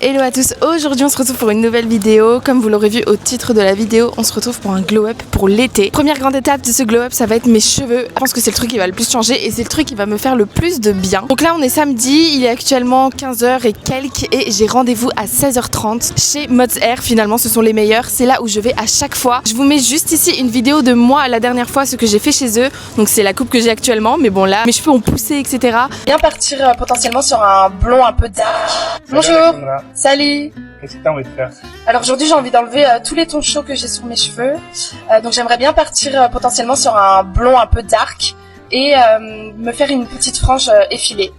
Hello à tous, aujourd'hui on se retrouve pour une nouvelle vidéo. Comme vous l'aurez vu au titre de la vidéo, on se retrouve pour un glow-up pour l'été. Première grande étape de ce glow-up, ça va être mes cheveux. Je pense que c'est le truc qui va le plus changer et c'est le truc qui va me faire le plus de bien. Donc là on est samedi, il est actuellement 15h et quelques et j'ai rendez-vous à 16h30 chez Mods Hair. Finalement ce sont les meilleurs, c'est là où je vais à chaque fois. Je vous mets juste ici une vidéo de moi la dernière fois, ce que j'ai fait chez eux. Donc c'est la coupe que j'ai actuellement, mais bon là mes cheveux ont poussé etc. Bien partir potentiellement sur un blond un peu dark. Bonjour. Salut. Qu'est-ce que tu as envie de faire? Alors aujourd'hui j'ai envie d'enlever tous les tons chauds que j'ai sur mes cheveux. Donc j'aimerais bien partir potentiellement sur un blond un peu dark et me faire une petite frange effilée.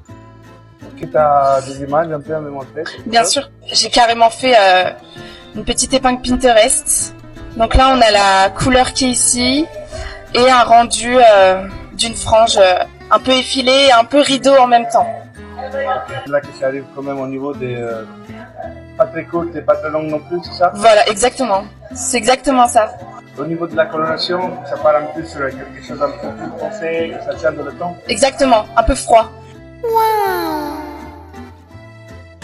Est-ce que tu as des images un peu à me montrer? Bien sûr, j'ai carrément fait une petite épingle Pinterest. Donc là on a la couleur qui est ici et un rendu d'une frange un peu effilée et un peu rideau en même temps. Là que ça arrive quand même au niveau des pas très courtes et pas très longues non plus, c'est ça? Voilà, exactement. C'est exactement ça. Au niveau de la coloration, ça part un peu sur quelque chose un peu plus foncé, que ça tient dans le temps. Exactement, un peu froid.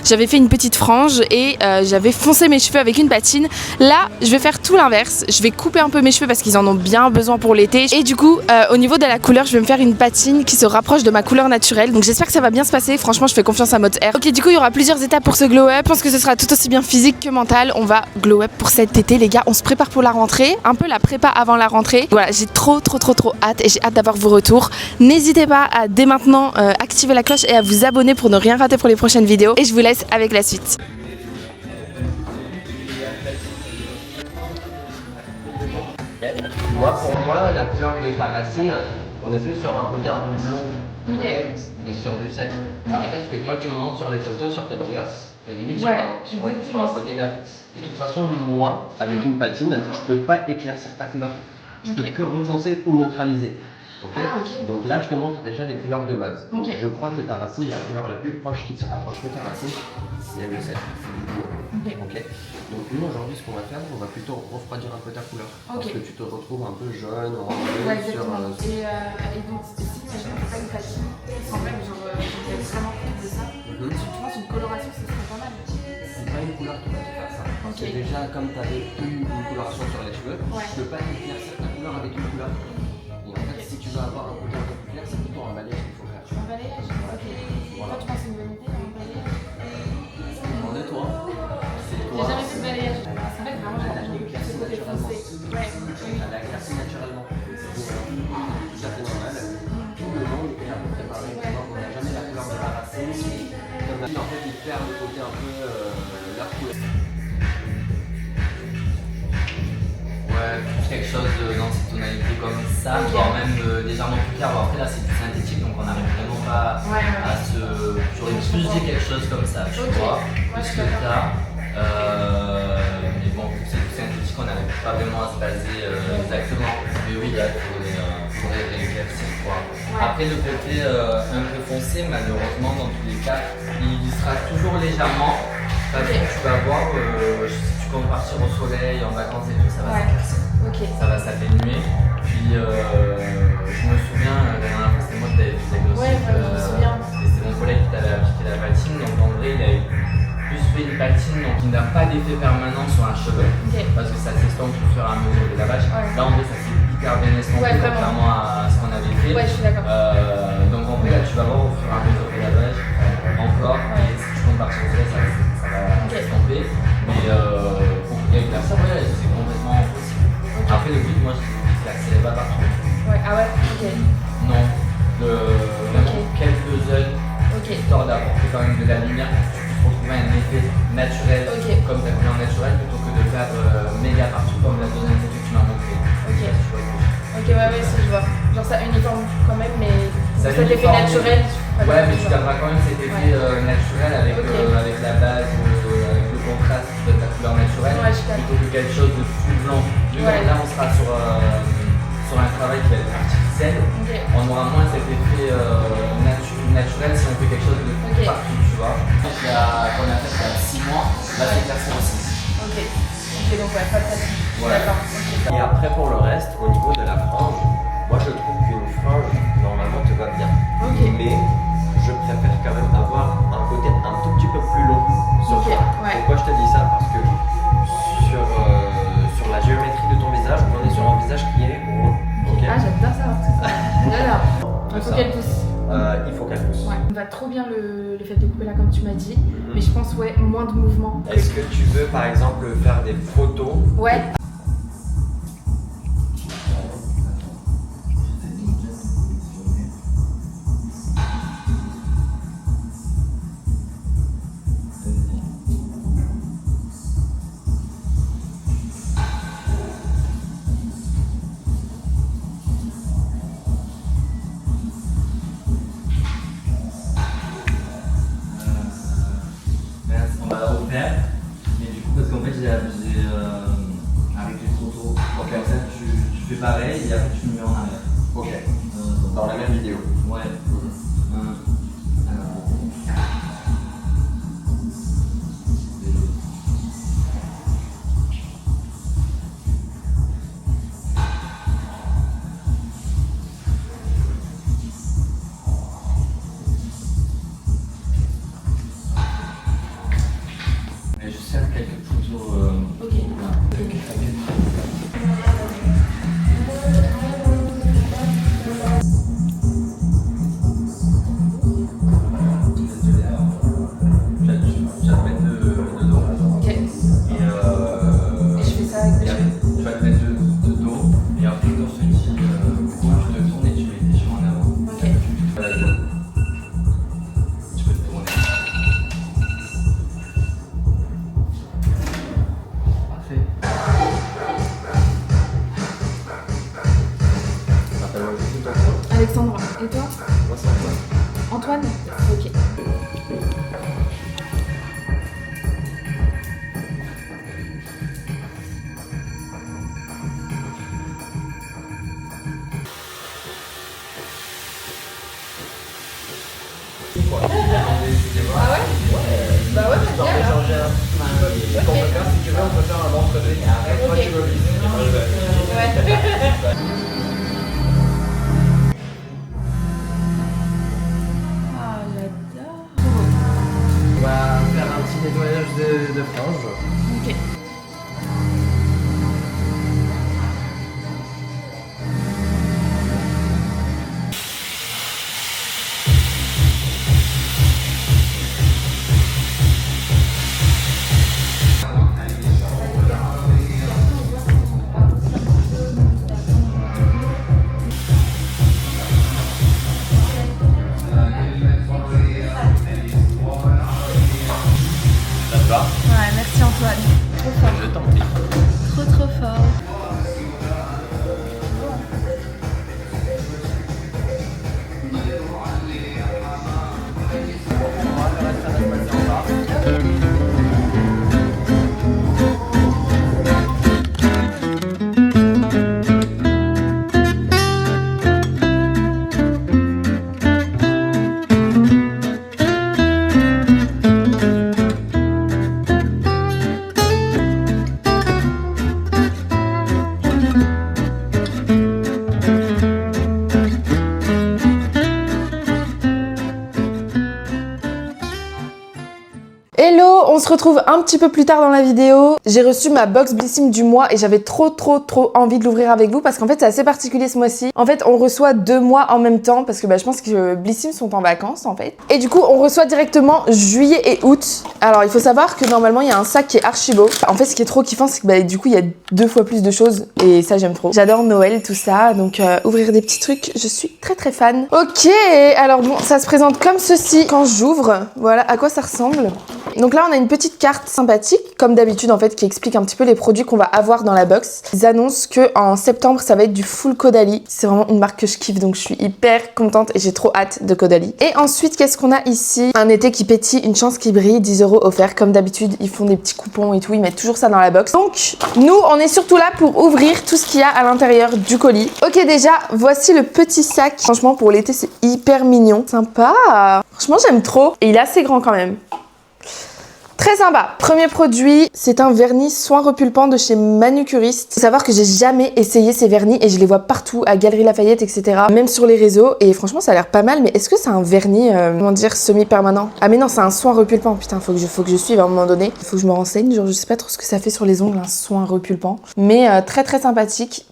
J'avais fait une petite frange et j'avais foncé mes cheveux avec une patine. Là, je vais faire tout l'inverse. Je vais couper un peu mes cheveux parce qu'ils en ont bien besoin pour l'été. Et du coup, au niveau de la couleur, je vais me faire une patine qui se rapproche de ma couleur naturelle. Donc j'espère que ça va bien se passer. Franchement, je fais confiance à Mods Hair. Ok, du coup, il y aura plusieurs étapes pour ce glow-up. Je pense que ce sera tout aussi bien physique que mental. On va glow-up pour cet été, les gars. On se prépare pour la rentrée. Un peu la prépa avant la rentrée. Voilà, j'ai trop hâte et j'ai hâte d'avoir vos retours. N'hésitez pas à dès maintenant activer la cloche et à vous abonner pour ne rien rater pour les prochaines vidéos. Et je vous laisse avec la suite. Moi, pour moi, la couleur de ta racine, on est plus sur un regard blond et sur du sec. Après, ce que toi tu montes sur les photos, sur tes brosses, limite sur un côté là. De toute façon, moi, avec une patine, je ne peux pas éclaircir ta couleur. Je peux que recenser ou neutraliser. Donc là, je te montre déjà les couleurs de base. Je crois que ta racine, la couleur la plus proche qui se rapproche de ta racine, c'est le 7. Donc nous, aujourd'hui, ce qu'on va faire, on va plutôt refroidir un peu ta couleur. Parce que tu te retrouves un peu jaune, orange, sur... Et donc, si imagine que tu as une patine qui semble genre, vraiment de ça, tu penses une coloration, ce serait pas mal. C'est pas une couleur qui va te faire ça. Parce que déjà, comme tu avais eu une coloration sur les cheveux, tu peux pas éclaircir ta couleur avec une couleur. Et en fait, si tu veux avoir un côté un peu plus clair, c'est plutôt un balayage qu'il faut faire. Un balayage? Ok. Voilà. Toi, tu penses que c'est une bonne idée, un balayage? Ça dépend de toi. C'est toi. J'ai jamais fait de balayage. En fait, vraiment, j'ai éclairci naturellement. Elle a éclairci naturellement. C'est tout à fait normal. Tout le monde est à peu près pareil. On n'a jamais la couleur de la racine. Comme la vie, en fait, ils perdent le côté un peu leur couleur. Ouais, plus quelque chose dans cette tonalité comme ça, voire même légèrement plus clair. Bon, après là c'est du synthétique donc on n'arrive vraiment pas à se... J'aurais plus dit quelque chose comme ça, tu vois, plus que ça. Mais bon, c'est du synthétique, on n'arrive pas vraiment à se baser exactement. Mais oui, là, il faudrait rééclaircir quoi. Après le côté un peu foncé, malheureusement dans tous les cas, il sera toujours légèrement. Parce que tu vas voir, si tu comptes partir au soleil, en vacances et tout, ça va s'éclaircir. Ça va s'atténuer. Puis je me souviens, la dernière fois c'était moi qui t'avais fait des c'était mon collègue qui t'avait appliqué la patine. Donc en vrai, il a plus fait une patine donc il n'a pas d'effet permanent sur un cheveu. Parce que ça s'estompe au fur et à mesure des lavages. Là en vrai, ça s'est hyper bien estompé contrairement à ce qu'on avait fait. Ouais, je suis d'accord. Donc en vrai, là tu vas voir au fur et à mesure des lavages encore. Et si tu comptes partir au soleil, ça va s'estomper. Mais pour éclaircir, c'est complètement impossible. Après le but, moi je l'accélère pas partout. Ah ouais, ok. Non, vraiment quelques heures, histoire d'apporter quand même de la lumière pour trouver un effet naturel comme ta couleur naturelle plutôt que de faire méga partout comme la tonalité que tu m'as montré. Ok, ouais, si je vois. Genre ça uniforme quand même, mais ça cet effet naturel. Ouais, mais tu garderas quand même cet effet naturel avec la base, avec le contraste de ta couleur naturelle, plutôt que quelque chose de tout blanc. Là, on sera sur un travail qui va être artificiel. On aura moins cet effet naturel si on fait quelque chose de partout, tu vois. Qu'on a fait il y a 6 mois, là c'est éclairci en 6. Ok, donc ouais, pas de patine. D'accord. Et après, pour le reste, au niveau de la frange, moi je trouve qu'une frange, normalement, te va bien. Mais je préfère quand même avoir un côté un tout petit peu plus long Sur toi. ouais. Pourquoi je te dis ça? Parce que sur la géométrie de ton visage, on est sur un visage qui est rond. Ok. Ah, j'adore savoir tout ça. J'adore. Il faut qu'elle pousse. Il faut qu'elle pousse. Ouais. On va trop bien le fait de couper là comme tu m'as dit, mais je pense ouais moins de mouvement. Est-ce que tu veux par exemple faire des photos? Ouais. On va la refaire, mais du coup parce qu'en fait j'ai avec les photos. Ok. Comme ça tu fais pareil et après tu me mets en arrière. Ok. Dans la même vidéo. Ouais. Mais je sers quelques photos. Ok. Je vais te mettre de dos. Ok. Et je fais ça avec et après, tu vas te mettre de dos. Et après, quand je te dis, tu te tournes et tu mets tes cheveux en avant. Ok. Voilà, go. Tu peux te tourner. Parfait. Rappelle-moi juste ton nom. Alexandra. Et toi? Moi, c'est Antoine. Antoine? Ok. Ah ouais? Bah ouais, On peut changer un petit peu. Ce qu'on peut faire, si tu veux, on peut faire un entre-deux. Et après, toi, tu veux visser. Moi, je vais. Ah, j'adore. On va faire un petit nettoyage de franges. Ok. Ça te va? Ouais, merci Antoine. Trop fort. Je t'en prie. Trop fort. Hello, on se retrouve un petit peu plus tard dans la vidéo. J'ai reçu ma box Blissim du mois et j'avais trop envie de l'ouvrir avec vous parce qu'en fait c'est assez particulier ce mois-ci. En fait on reçoit 2 mois en même temps parce que je pense que Blissim sont en vacances en fait. Et du coup on reçoit directement juillet et août. Alors il faut savoir que normalement il y a un sac qui est archi beau. En fait ce qui est trop kiffant c'est que du coup il y a 2 fois plus de choses et ça j'aime trop. J'adore Noël tout ça donc ouvrir des petits trucs je suis très fan. Ok, alors bon ça se présente comme ceci quand j'ouvre. Voilà à quoi ça ressemble. Donc là on a une petite carte sympathique comme d'habitude en fait qui explique un petit peu les produits qu'on va avoir dans la box. Ils annoncent que en septembre ça va être du full Caudalie. C'est vraiment une marque que je kiffe donc je suis hyper contente et j'ai trop hâte de Caudalie. Et ensuite qu'est-ce qu'on a ici? Un été qui pétille, une chance qui brille, 10 € offerts comme d'habitude. Ils font des petits coupons et tout, ils mettent toujours ça dans la box. Donc nous on est surtout là pour ouvrir tout ce qu'il y a à l'intérieur du colis. Ok déjà voici le petit sac. Franchement pour l'été c'est hyper mignon. Sympa. Franchement j'aime trop et il est assez grand quand même. Très sympa. Premier produit, c'est un vernis soin repulpant de chez Manucuriste. Faut savoir que j'ai jamais essayé ces vernis et je les vois partout à Galeries Lafayette, etc. Même sur les réseaux. Et franchement, ça a l'air pas mal. Mais est-ce que c'est un vernis, comment dire, semi-permanent? Ah mais non, c'est un soin repulpant. Putain, faut que je suive à un moment donné. Faut que je me renseigne. Genre, je sais pas trop ce que ça fait sur les ongles, un soin repulpant. Mais très très sympathique.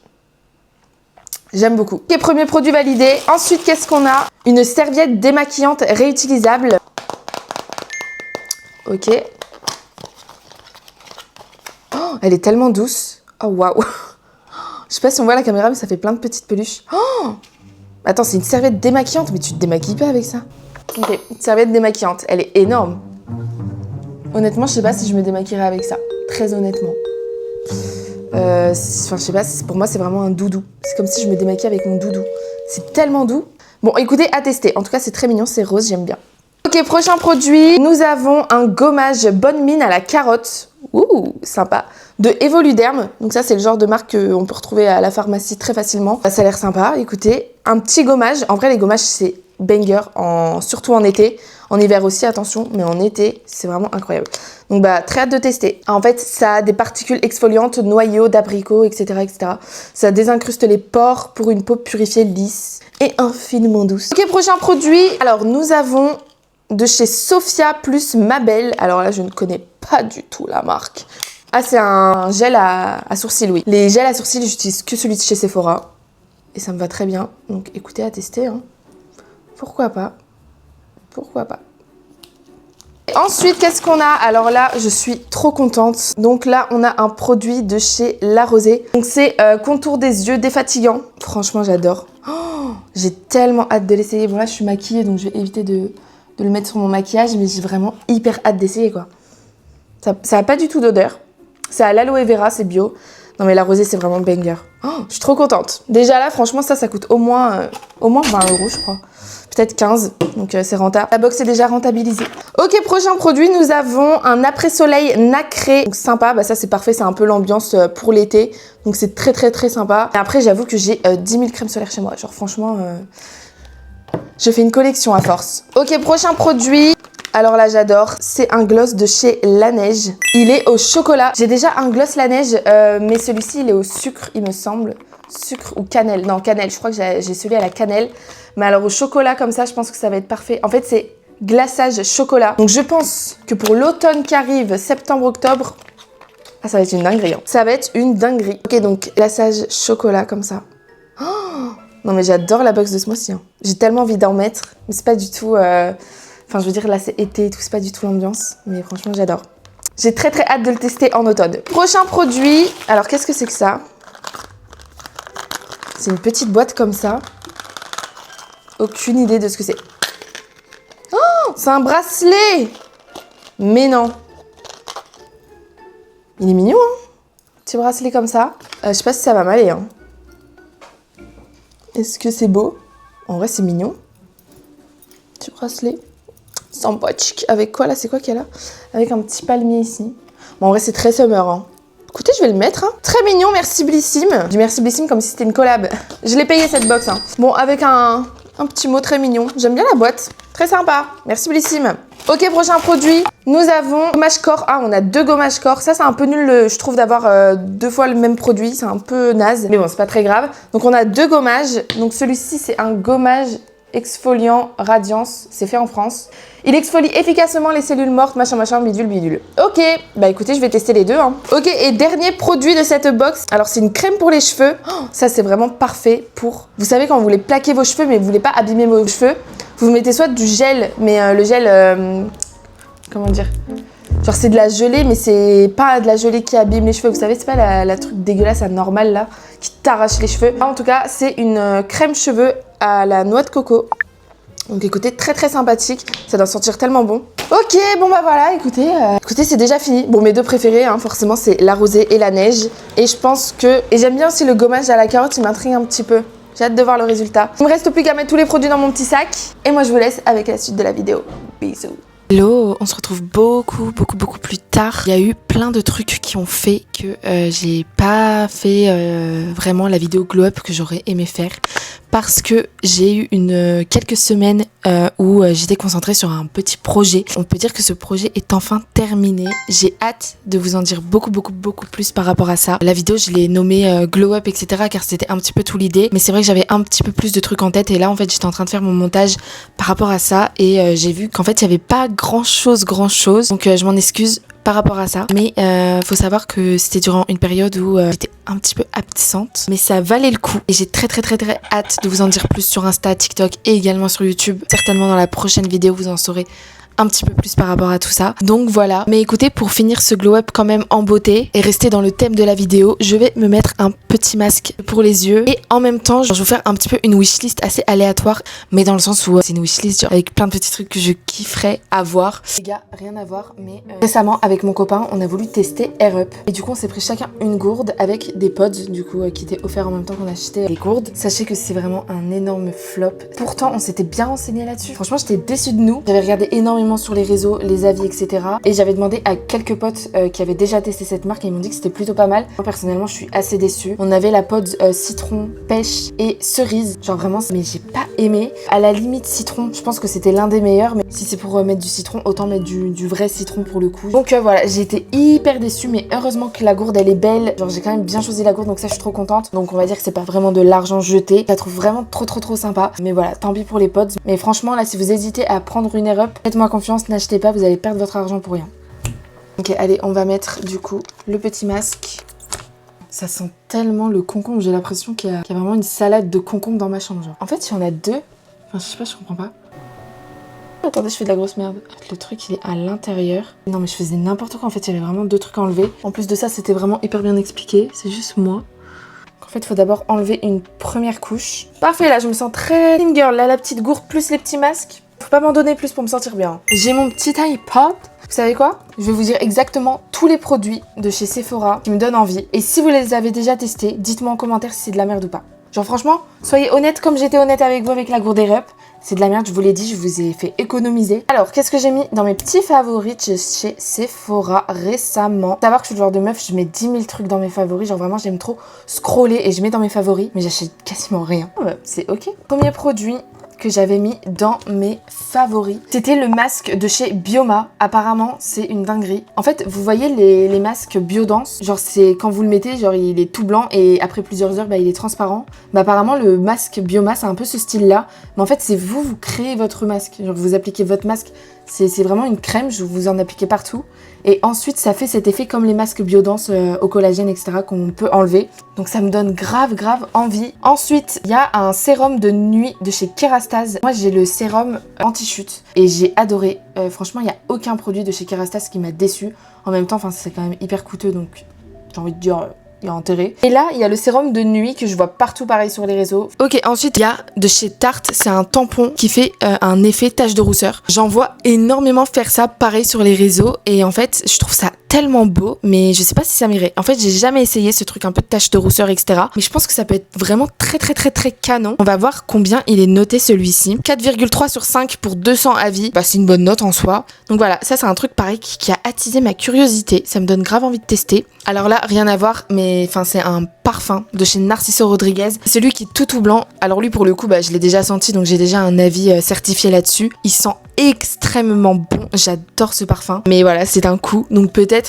J'aime beaucoup. Ok, premier produit validé. Ensuite, qu'est-ce qu'on a? Une serviette démaquillante réutilisable. Ok. Oh, elle est tellement douce. Oh, waouh. Je sais pas si on voit la caméra, mais ça fait plein de petites peluches. Oh, attends, c'est une serviette démaquillante, mais tu te démaquilles pas avec ça. Ok, une serviette démaquillante. Elle est énorme. Honnêtement, je sais pas si je me démaquillerais avec ça. Très honnêtement. Enfin, je sais pas, pour moi, c'est vraiment un doudou. C'est comme si je me démaquillais avec mon doudou. C'est tellement doux. Bon, écoutez, à tester. En tout cas, c'est très mignon, c'est rose, j'aime bien. Ok, prochain produit. Nous avons un gommage Bonne Mine à la carotte. Ouh, sympa. De Evoluderm. Donc ça, c'est le genre de marque qu'on peut retrouver à la pharmacie très facilement. Ça a l'air sympa. Écoutez, un petit gommage. En vrai, les gommages, c'est banger, surtout en été. En hiver aussi, attention, mais en été, c'est vraiment incroyable. Donc très hâte de tester. En fait, ça a des particules exfoliantes, noyaux d'abricot, etc., etc. Ça désincruste les pores pour une peau purifiée, lisse et infiniment douce. Ok, prochain produit. Alors, nous avons de chez Sophia plus Mabel. Alors là, je ne connais pas du tout la marque. Ah, c'est un gel à sourcils, oui. Les gels à sourcils, j'utilise que celui de chez Sephora. Et ça me va très bien. Donc, écoutez, à tester, hein. Pourquoi pas? Pourquoi pas? Ensuite, qu'est-ce qu'on a? Alors là, je suis trop contente. Donc là, on a un produit de chez La Rosée. Donc c'est contour des yeux défatigant. Franchement, j'adore. Oh, j'ai tellement hâte de l'essayer. Bon là, je suis maquillée, donc je vais éviter de le mettre sur mon maquillage. Mais j'ai vraiment hyper hâte d'essayer, quoi. Ça a pas du tout d'odeur. C'est à l'aloe vera, c'est bio. Non mais La Rosée, c'est vraiment banger. Oh, je suis trop contente. Déjà là, franchement, ça coûte au moins 20 €, je crois. Peut-être 15, donc c'est rentable. La box est déjà rentabilisée. Ok, prochain produit, nous avons un après-soleil nacré. Donc sympa, ça c'est parfait, c'est un peu l'ambiance pour l'été. Donc c'est très très très sympa. Et après, j'avoue que j'ai 10 000 crèmes solaires chez moi. Genre franchement, je fais une collection à force. Ok, prochain produit. Alors là, j'adore. C'est un gloss de chez La Neige. Il est au chocolat. J'ai déjà un gloss La Neige, mais celui-ci, il est au sucre, il me semble. Sucre ou cannelle. Non, cannelle. Je crois que j'ai celui à la cannelle. Mais alors au chocolat, comme ça, je pense que ça va être parfait. En fait, c'est glaçage chocolat. Donc je pense que pour l'automne qui arrive, septembre-octobre, ça va être une dinguerie. Hein. Ça va être une dinguerie. Ok, donc glaçage chocolat, comme ça. Oh, non, mais j'adore la box de ce mois-ci. Hein. J'ai tellement envie d'en mettre. Mais c'est pas du tout... Enfin, je veux dire, là, c'est été et tout, c'est pas du tout l'ambiance. Mais franchement, j'adore. J'ai très très hâte de le tester en automne. Prochain produit. Alors, qu'est-ce que c'est que ça? C'est une petite boîte comme ça. Aucune idée de ce que c'est. Oh, c'est un bracelet! Mais non. Il est mignon, hein? Petit bracelet comme ça. Je sais pas si ça va m'aller, hein. Est-ce que c'est beau? En vrai, c'est mignon. Petit bracelet. Sans botch. Avec quoi, là? C'est quoi qu'il y a là? Avec un petit palmier ici. Bon, en vrai, c'est très summer, hein. Écoutez, je vais le mettre. Hein. Très mignon, merci Blissim. Je dis merci Blissim comme si c'était une collab. Je l'ai payé cette box. Hein. Bon, avec un petit mot très mignon. J'aime bien la boîte. Très sympa. Merci Blissim. Ok, prochain produit. Nous avons gommage corps. Ah, on a 2 gommages corps. Ça, c'est un peu nul, je trouve, d'avoir 2 fois le même produit. C'est un peu naze. Mais bon, c'est pas très grave. Donc, on a 2 gommages. Donc, celui-ci, c'est un gommage exfoliant Radiance. C'est fait en France. Il exfolie efficacement les cellules mortes, machin, bidule, bidule. Ok, écoutez, je vais tester les deux. Hein. Ok, et dernier produit de cette box. Alors, c'est une crème pour les cheveux. Oh, ça, c'est vraiment parfait pour... Vous savez, quand vous voulez plaquer vos cheveux, mais vous voulez pas abîmer vos cheveux, vous mettez soit du gel, mais le gel... comment dire? Genre, c'est de la gelée, mais c'est pas de la gelée qui abîme les cheveux. Vous savez, c'est pas la truc dégueulasse, la normale, là, qui t'arrache les cheveux. En tout cas, c'est une crème cheveux à la noix de coco. Donc écoutez, très très sympathique, ça doit sentir tellement bon. Ok, bon voilà, écoutez, c'est déjà fini. Bon, mes 2 préférés, hein, forcément, c'est La Rosée et La Neige. Et je pense que... Et j'aime bien aussi le gommage à la carotte, il m'intrigue un petit peu. J'ai hâte de voir le résultat. Il me reste plus qu'à mettre tous les produits dans mon petit sac. Et moi, je vous laisse avec la suite de la vidéo. Bisous. Hello, on se retrouve beaucoup plus tard. Il y a eu plein de trucs qui ont fait que j'ai pas fait vraiment la vidéo glow up que j'aurais aimé faire parce que j'ai eu quelques semaines où j'étais concentrée sur un petit projet. On peut dire que ce projet est enfin terminé. J'ai hâte de vous en dire beaucoup plus par rapport à ça. La vidéo, je l'ai nommée Glow Up, etc. car c'était un petit peu tout l'idée. Mais c'est vrai que j'avais un petit peu plus de trucs en tête et là, en fait, j'étais en train de faire mon montage par rapport à ça et j'ai vu qu'en fait, il n'y avait pas grand chose. Donc je m'en excuse par rapport à ça, mais faut savoir que c'était durant une période où j'étais un petit peu absente, mais ça valait le coup et j'ai très hâte de vous en dire plus sur Insta, TikTok et également sur YouTube. Certainement dans la prochaine vidéo vous en saurez un petit peu plus par rapport à tout ça. Donc voilà. Mais écoutez, pour finir ce glow up quand même en beauté et rester dans le thème de la vidéo, je vais me mettre un petit masque pour les yeux et en même temps, je vais vous faire un petit peu une wishlist assez aléatoire, mais dans le sens où c'est une wishlist genre, avec plein de petits trucs que je kifferais avoir. Les gars, rien à voir, mais récemment avec mon copain, on a voulu tester Air Up et du coup, on s'est pris chacun une gourde avec des pods du coup qui étaient offerts en même temps qu'on achetait les gourdes. Sachez que c'est vraiment un énorme flop. Pourtant, on s'était bien renseigné là-dessus. Franchement, j'étais déçue de nous. J'avais regardé énormément sur les réseaux, les avis, etc. Et j'avais demandé à quelques potes qui avaient déjà testé cette marque et ils m'ont dit que c'était plutôt pas mal. Moi personnellement, je suis assez déçue. On avait la pod citron, pêche et cerise. Genre vraiment, mais j'ai pas aimé. À la limite citron, je pense que c'était l'un des meilleurs. Mais si c'est pour mettre du citron, autant mettre du vrai citron pour le coup. Donc voilà, j'ai été hyper déçue. Mais heureusement que la gourde, elle est belle. Genre j'ai quand même bien choisi la gourde, donc ça je suis trop contente. Donc on va dire que c'est pas vraiment de l'argent jeté. Je la trouve vraiment trop sympa. Mais voilà, tant pis pour les pods. Mais franchement là, si vous hésitez à prendre une Air Up, faites-moi confiance. N'achetez pas, vous allez perdre votre argent pour rien. Ok, allez, on va mettre du coup le petit masque. Ça sent tellement le concombre, j'ai l'impression qu'il y a vraiment une salade de concombre dans ma chambre. Genre. En fait, il y en a deux. Enfin, je sais pas, je comprends pas. Attendez, je fais de la grosse merde. Le truc, il est à l'intérieur. Non, mais je faisais n'importe quoi. En fait, il y avait vraiment deux trucs à enlever. En plus de ça, c'était vraiment hyper bien expliqué. C'est juste moi. En fait, il faut d'abord enlever une première couche. Parfait, là, je me sens très clean girl. Là, la petite gourde plus les petits masques. Faut pas m'en donner plus pour me sentir bien. J'ai mon petit iPod. Vous savez quoi? Je vais vous dire exactement tous les produits de chez Sephora qui me donnent envie. Et si vous les avez déjà testés, dites-moi en commentaire si c'est de la merde ou pas. Genre franchement, soyez honnête comme j'étais honnête avec vous avec la gourde Air Up. C'est de la merde, je vous l'ai dit, je vous ai fait économiser. Alors, qu'est-ce que j'ai mis dans mes petits favoris chez Sephora récemment? Savoir que je suis le genre de meuf, je mets 10 000 trucs dans mes favoris. Genre vraiment, j'aime trop scroller et je mets dans mes favoris. Mais j'achète quasiment rien. C'est ok. Premier produit que j'avais mis dans mes favoris, c'était le masque de chez Bioma. Apparemment, c'est une dinguerie. En fait, vous voyez les masques Biodance, genre c'est quand vous le mettez, genre il est tout blanc et après plusieurs heures, bah, il est transparent. Bah apparemment, le masque Bioma, c'est un peu ce style-là. Mais en fait, c'est vous créez votre masque. Genre vous appliquez votre masque. C'est vraiment une crème, vous en appliquez partout. Et ensuite, ça fait cet effet comme les masques Biodance au collagène, etc. qu'on peut enlever. Donc ça me donne grave envie. Ensuite, il y a un sérum de nuit de chez Kerastase. Moi, j'ai le sérum anti-chute et j'ai adoré. Franchement, il n'y a aucun produit de chez Kerastase qui m'a déçu. En même temps, c'est quand même hyper coûteux, donc j'ai envie de dire... il y a intérêt. Et là, il y a le sérum de nuit que je vois partout pareil sur les réseaux. Ok, ensuite, il y a de chez Tarte, c'est un tampon qui fait un effet tache de rousseur. J'en vois énormément faire ça pareil sur les réseaux et en fait, je trouve ça tellement beau, mais je sais pas si ça m'irait. En fait, j'ai jamais essayé ce truc un peu de tache de rousseur, etc. Mais je pense que ça peut être vraiment très canon. On va voir combien il est noté celui-ci. 4,3 sur 5 pour 200 avis. Bah, c'est une bonne note en soi. Donc voilà, ça c'est un truc pareil qui a attisé ma curiosité. Ça me donne grave envie de tester. Alors là, rien à voir, mais enfin c'est un parfum de chez Narciso Rodriguez. Celui qui est tout blanc. Alors lui pour le coup, bah, je l'ai déjà senti, donc j'ai déjà un avis certifié là-dessus. Il sent extrêmement bon. J'adore ce parfum. Mais voilà, c'est un coup. Donc peut-être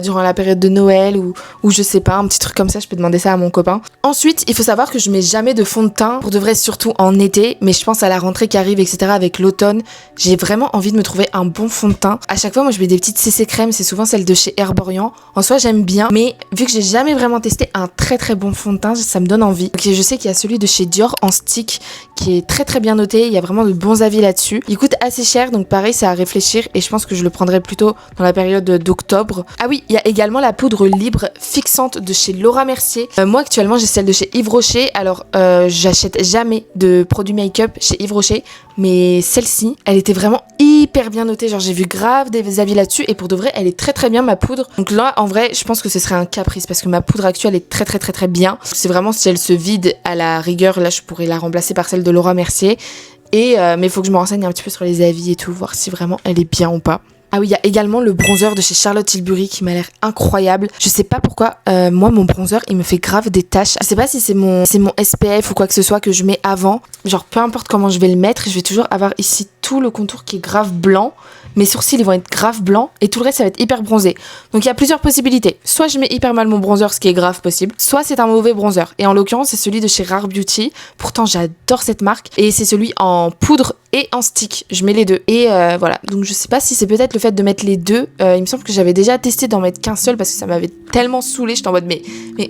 durant la période de Noël ou je sais pas, un petit truc comme ça, je peux demander ça à mon copain. Ensuite, il faut savoir que je mets jamais de fond de teint, pour de vrai, surtout en été, mais je pense à la rentrée qui arrive, etc. avec l'automne. J'ai vraiment envie de me trouver un bon fond de teint. À chaque fois, moi, je mets des petites CC crème, c'est souvent celle de chez Herborian. En soi, j'aime bien, mais vu que j'ai jamais vraiment testé un très bon fond de teint, ça me donne envie. Donc, je sais qu'il y a celui de chez Dior en stick qui est très bien noté. Il y a vraiment de bons avis là-dessus. Il coûte assez cher, donc pareil, c'est à réfléchir et je pense que je le prendrai plutôt dans la période d'octobre. Ah oui, il y a également la poudre libre fixante de chez Laura Mercier. Moi, actuellement, j'ai celle de chez Yves Rocher. Alors, j'achète jamais de produits make-up chez Yves Rocher, mais celle-ci, elle était vraiment hyper bien notée. Genre, j'ai vu grave des avis là-dessus et pour de vrai, elle est très bien, ma poudre. Donc là, en vrai, je pense que ce serait un caprice parce que ma poudre actuelle est très bien. C'est vraiment si elle se vide à la rigueur, là, je pourrais la remplacer par celle de Laura Mercier. Mais il faut que je me renseigne un petit peu sur les avis et tout, voir si vraiment elle est bien ou pas. Ah oui, il y a également le bronzer de chez Charlotte Tilbury qui m'a l'air incroyable. Je sais pas pourquoi, moi mon bronzer il me fait grave des taches. Je sais pas si c'est mon SPF ou quoi que ce soit que je mets avant. Genre peu importe comment je vais le mettre, je vais toujours avoir ici tout le contour qui est grave blanc. Mes sourcils ils vont être grave blancs et tout le reste ça va être hyper bronzé. Donc il y a plusieurs possibilités. Soit je mets hyper mal mon bronzer, ce qui est grave possible. Soit c'est un mauvais bronzer. Et en l'occurrence c'est celui de chez Rare Beauty. Pourtant j'adore cette marque. Et c'est celui en poudre et en stick. Je mets les deux. Et voilà. Donc je sais pas si c'est peut-être le fait de mettre les deux. Il me semble que j'avais déjà testé d'en mettre qu'un seul parce que ça m'avait tellement saoulée. J'étais en mode mais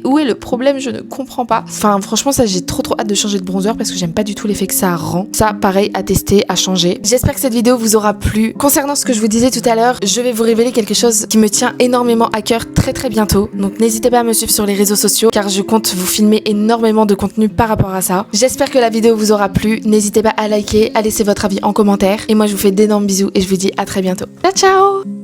où est le problème? Je ne comprends pas. Enfin franchement ça j'ai trop hâte de changer de bronzer parce que j'aime pas du tout l'effet que ça rend. Ça pareil à tester, à changer. J'espère que cette vidéo vous aura plu. Concernant ce que je vous disais tout à l'heure, je vais vous révéler quelque chose qui me tient énormément à cœur très bientôt. Donc n'hésitez pas à me suivre sur les réseaux sociaux car je compte vous filmer énormément de contenu par rapport à ça. J'espère que la vidéo vous aura plu. N'hésitez pas à liker, à laisser votre avis en commentaire. Et moi je vous fais d'énormes bisous et je vous dis à très bientôt. Ciao ciao!